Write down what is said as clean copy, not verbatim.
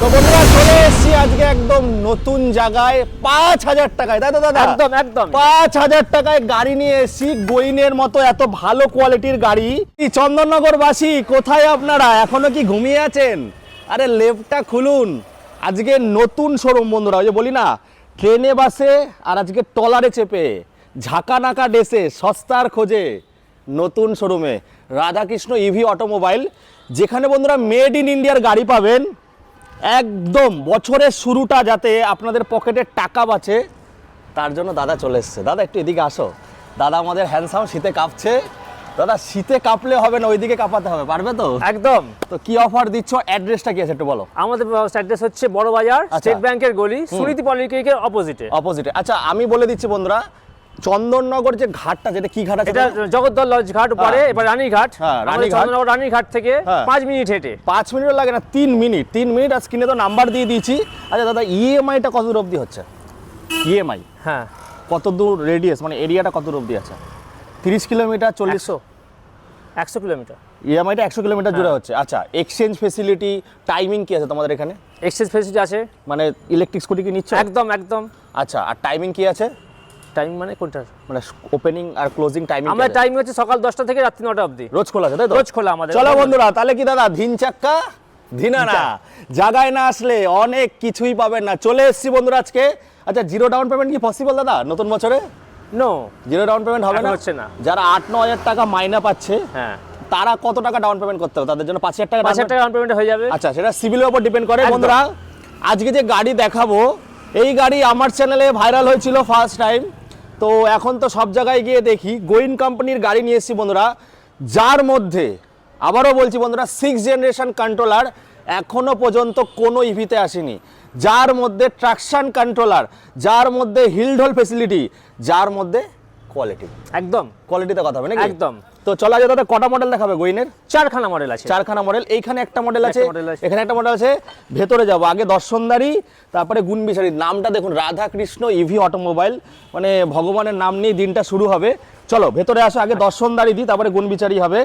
তো বন্ধুরা চলে এসেছি আজকে একদম নতুন জায়গায় ৫,০০০ টাকায়, তাই তো দাদা? একদম একদম ৫,০০০ টাকায় গাড়ি নিয়ে এসেছি, গোইনের মতো এত ভালো কোয়ালিটির গাড়ি। চন্দননগর বাসী কোথায় আপনারা, এখনো কি ঘুমিয়ে আছেন? আরে লেফটটা খুলুন, আজকে নতুন শোরুম বন্ধুরা। ওই যে বলি না, ট্রেনে বাসে আর আজকে ট্রলারে চেপে ঝাঁকা নাকা ডেসে সস্তার খোঁজে নতুন শোরুমে রাধাকৃষ্ণ ইভি অটোমোবাইল, যেখানে বন্ধুরা মেড ইন ইন্ডিয়ার গাড়ি পাবেন। একদম বছরের শুরুটা যাতে আপনাদের পকেটে টাকা বাঁচে, তার জন্য দাদা চলে এসছে। দাদা একটু এদিকে আসো। দাদা আমাদের হ্যান্ডসাম, শীতে কাঁপছে। দাদা শীতে কাঁপলে হবে না, ওইদিকে কাঁপাতে হবে, পারবে তো? একদম। তো কি অফার দিচ্ছ, অ্যাড্রেসটা কি আছে একটু বলো। আমাদের অ্যাড্রেস হচ্ছে বড় বাজার, স্টেট ব্যাংকের গলি, সুনীতি পলিক্লিনিকের অপোজিটে। অপোজিটে। আচ্ছা আমি বলে দিচ্ছি বন্ধুরা, চন্দননগর যে ঘাটটা, যেটা কি ঘাট আছে? এটা জগদ্দল লজ ঘাট পরে, এবার রানীঘাট। হ্যাঁ, আমাদের রানীঘাট। চন্দননগর রানীঘাট থেকে 5 মিনিট হেঁটে। 5 মিনিটও লাগে না, 3 মিনিট। 3 মিনিট। আর স্ক্রিনে তো নাম্বার দিয়ে দিয়েছি। আচ্ছা দাদা, ইএমআইটা কত দূর অবধি হচ্ছে? ইএমআই হ্যাঁ, কত দূর রেডিয়াস, মানে এরিয়াটা কত দূর অবধি আছে? 30 কিলোমিটার, 40? 100 কিলোমিটার। ইএমআইটা 100 কিলোমিটার জুড়ে হচ্ছে। আচ্ছা, এক্সচেঞ্জ ফেসিলিটি, টাইমিং কি আছে তোমাদের এখানে? এক্সচেঞ্জ ফেসিলিটি আছে, মানে ইলেকট্রিক স্কুটি কি নিচ্ছ? একদম একদম। আচ্ছা, আর টাইমিং কি আছে? টাইম মানে কোনটা? মানে ওপেনিং আর ক্লোজিং টাইমিং? আমাদের টাইম হচ্ছে সকাল 10টা থেকে রাত্রি 9টা অবধি। রোজ খোলা আছে, তাই তো? রোজ খোলা আমাদের। চলো বন্ধুরা, তাহলে কি দাদা ধিন চাক্কা ধিনা না, জায়গায় না আসলে অনেক কিছুই পাবেন না। চলে এসেছি বন্ধুরা আজকে। আচ্ছা, জিরো ডাউন পেমেন্ট কি পসিবল দাদা নতুন বছরে? নো, জিরো ডাউন পেমেন্ট হবে না? হচ্ছে না। যারা 8-9 হাজার টাকা মাইনা পাচ্ছে, হ্যাঁ, তারা কত টাকা ডাউন পেমেন্ট করতে হবে? তাদের জন্য 5,000 টাকা 5,000 টাকা ডাউন পেমেন্ট হয়ে যাবে। আচ্ছা, সেটা সিভিলের উপর ডিপেন্ড করে। বন্ধুরা আজকে যে গাড়ি দেখাবো, এই গাড়ি আমার চ্যানেলে ভাইরাল হয়েছিল ফার্স্ট টাইম। তো এখন তো সব জায়গায় গিয়ে দেখি গোইন কোম্পানির গাড়ি নিয়ে এসেছি বন্ধুরা, যার মধ্যে আবারও বলছি বন্ধুরা 6 জেনারেশন কন্ট্রোলার এখনো পর্যন্ত কোনো ইভিতে আসেনি, যার মধ্যে ট্রাকশন কন্ট্রোলার, যার মধ্যে হিলডোল ফেসিলিটি, যার মধ্যে কোয়ালিটি। একদম কোয়ালিটিতে কথা হবে নাকি? একদম। তো চলো আজ দাদা কটা মডেল দেখাবে গোইনের? 4খানা মডেল আছে। 4খানা মডেল। এইখানে একটা মডেল আছে, model আছে। এখানে একটা মডেল আছে। ভেতরে যাব, আগে দর্শনদারি, তারপরে গুণবিচারী। নামটা দেখুন, রাধাকৃষ্ণ ইভি অটোমোবাইল, মানে ভগবানের নাম নিয়ে দিনটা শুরু হবে। চলো ভেতরে আসো, আগে দর্শনদারি দিই, তারপরে গুণবিচারী হবে।